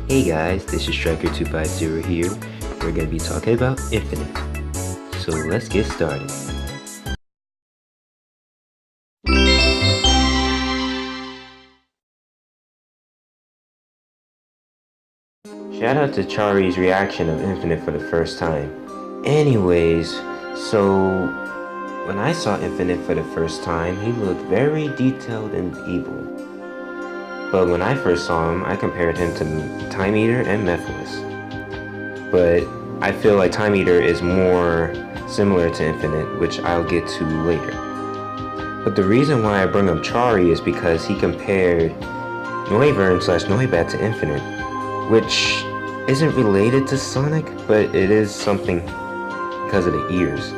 Hey guys, this is Striker250 here. We're going to be talking about Infinite. So let's get started. Shout out to Chari's reaction of Infinite for the first time. Anyways, so when I saw Infinite for the first time, he looked very detailed and evil. But when I first saw him, I compared him to Time Eater and Mephiles. But I feel like Time Eater is more similar to Infinite, which I'll get to later. But the reason why I bring up Chari is because he compared Noivern/Noibat to Infinite, which isn't related to Sonic, but it is something because of the ears.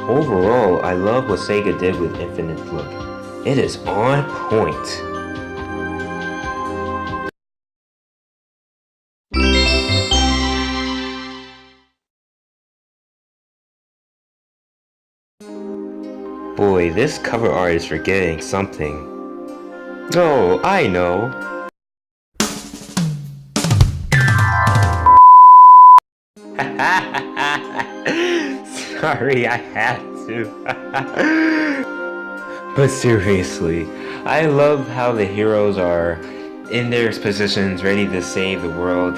Overall, I love what Sega did with Infinite's look. It is on point. Boy, this cover art is forgetting something. Oh, I know. Sorry, I had to. But seriously, I love how the heroes are in their positions ready to save the world.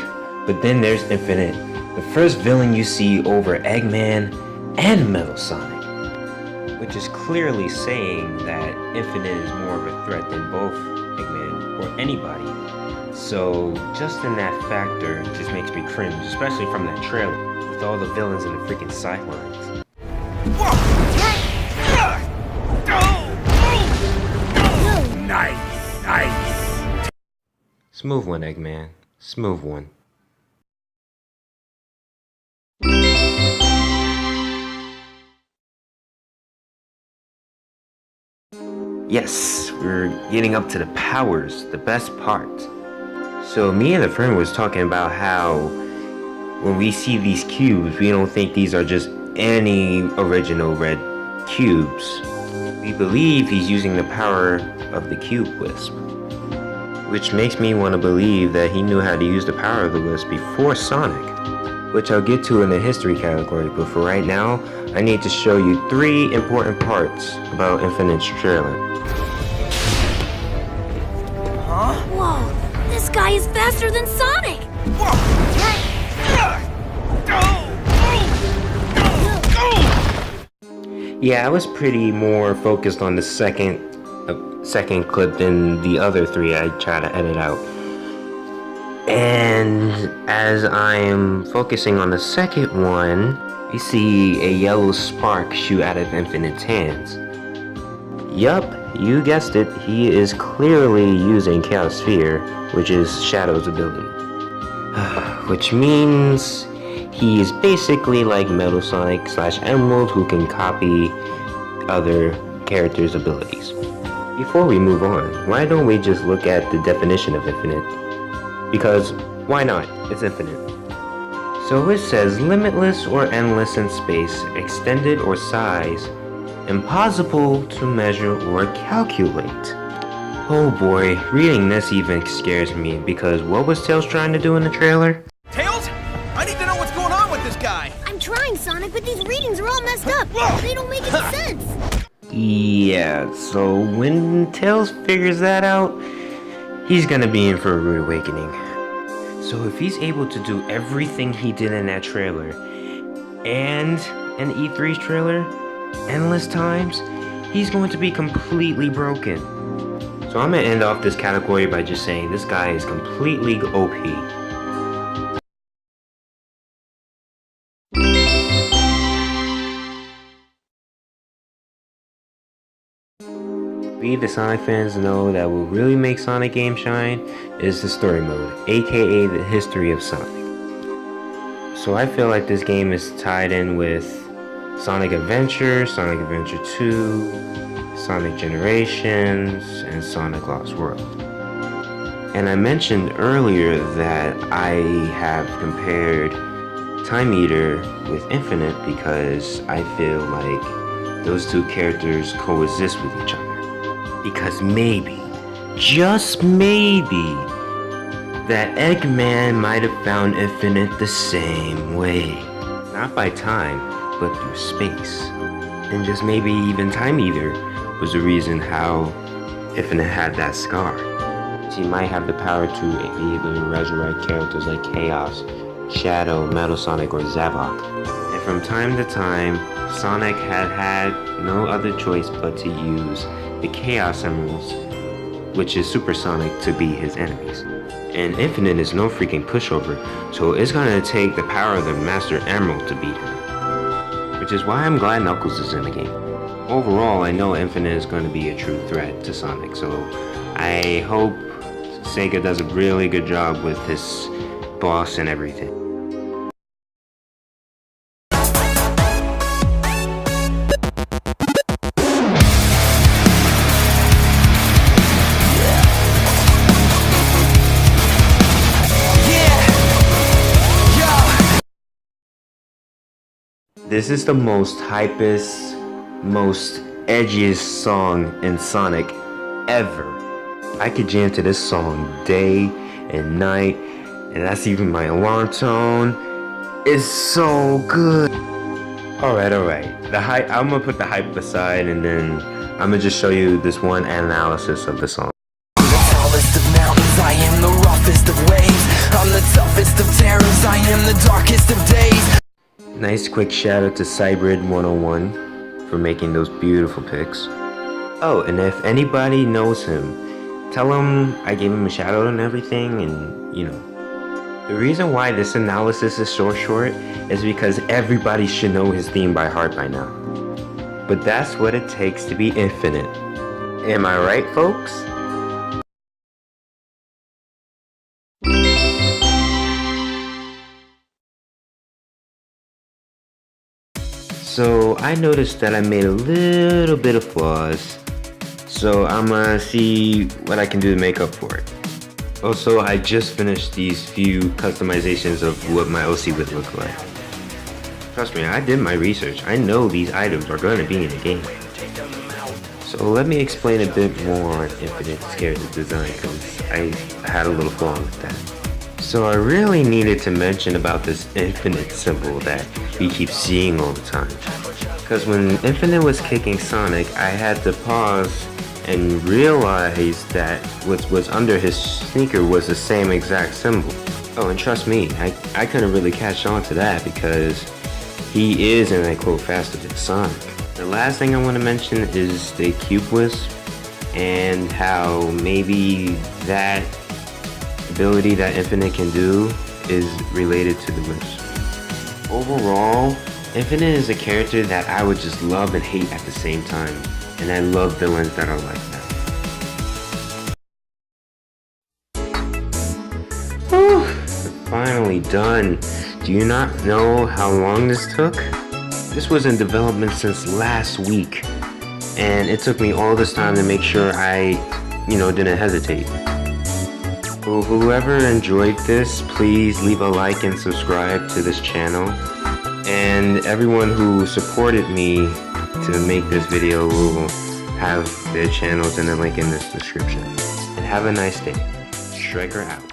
But then there's Infinite, the first villain you see over Eggman and Metal Sonic, which is clearly saying that Infinite is more of a threat than both Eggman or anybody. So just in that factor, it just makes me cringe, especially from that trailer, with all the villains in the freaking sidelines. Nice. Smooth one, Eggman. Smooth one. Yes, we're getting up to the powers, the best part. So me and a friend was talking about how when we see these cubes, we don't think these are just any original red cubes. We believe he's using the power of the Cube Wisp, which makes me want to believe that he knew how to use the power of the Wisp before Sonic, which I'll get to in the history category, but for right now, I need to show you 3 important parts about Infinite's trailer. Huh? Whoa, this guy is faster than Sonic! Yeah, I was pretty more focused on the second clip than the other 3 I try to edit out. And as I'm focusing on the second one, you see a yellow spark shoot out of Infinite's hands. Yup, you guessed it, he is clearly using Chaos Sphere, which is Shadow's ability. Which means he is basically like Metal Sonic/Emerald, who can copy other characters' abilities. Before we move on, why don't we just look at the definition of Infinite? Because why not? It's infinite. So it says limitless or endless in space, extended or size, impossible to measure or calculate. Oh boy, reading this even scares me, because what was Tails trying to do in the trailer? Tails? I need to know what's going on with this guy! I'm trying, Sonic, but these readings are all messed up! They don't make any sense! Yeah, so when Tails figures that out, he's gonna be in for a rude awakening. So if he's able to do everything he did in that trailer, and in E3's trailer, endless times, he's going to be completely broken. So I'm gonna end off this category by just saying this guy is completely OP. We, the Sonic fans, know that what really makes Sonic game shine is the story mode, aka the history of Sonic. So I feel like this game is tied in with Sonic Adventure, Sonic Adventure 2, Sonic Generations, and Sonic Lost World. And I mentioned earlier that I have compared Time Eater with Infinite because I feel like those 2 characters coexist with each other. Because maybe, just maybe, that Eggman might have found Infinite the same way. Not by time, but through space. And just maybe even Time Eater was the reason how Infinite had that scar. She might have the power to be able to resurrect characters like Chaos, Shadow, Metal Sonic, or Zavok. And from time to time, Sonic had no other choice but to use the Chaos Emeralds, which is Supersonic, to be his enemies. And Infinite is no freaking pushover, so it's gonna take the power of the Master Emerald to beat him. Which is why I'm glad Knuckles is in the game. Overall, I know Infinite is going to be a true threat to Sonic, so I hope Sega does a really good job with this boss and everything. This is the most hypest, most edgiest song in Sonic ever. I could jam to this song day and night, and that's even my alarm tone. It's so good. Alright. I'm gonna put the hype aside, and then I'm gonna just show you this one analysis of the song. I'm the tallest of mountains, I am the roughest of waves. I'm the toughest of terrors, I am the darkest of days. Nice quick shout out to Cybrid 101 for making those beautiful pics. Oh, and if anybody knows him, tell him I gave him a shout out and everything, and you know. The reason why this analysis is so short is because everybody should know his theme by heart by now. But that's what it takes to be Infinite. Am I right, folks? So I noticed that I made a little bit of flaws, so I'm gonna see what I can do to make up for it. Also, I just finished these few customizations of what my OC would look like. Trust me, I did my research. I know these items are gonna be in the game. So let me explain a bit more on Infinite's character design, because I had a little flaw with that. So I really needed to mention about this Infinite symbol that we keep seeing all the time. Because when Infinite was kicking Sonic, I had to pause and realize that what was under his sneaker was the same exact symbol. Oh, and trust me, I couldn't really catch on to that because he is, and I quote, faster than Sonic. The last thing I want to mention is the Cube Wisp and how maybe that ability that Infinite can do is related to the Wisp. Overall, Infinite is a character that I would just love and hate at the same time, and I love villains that are like that. Whew, finally done. Do you not know how long this took? This was in development since last week, and it took me all this time to make sure I, didn't hesitate. So whoever enjoyed this, please leave a like and subscribe to this channel. And everyone who supported me to make this video will have their channels in the link in this description. And have a nice day. Striker out.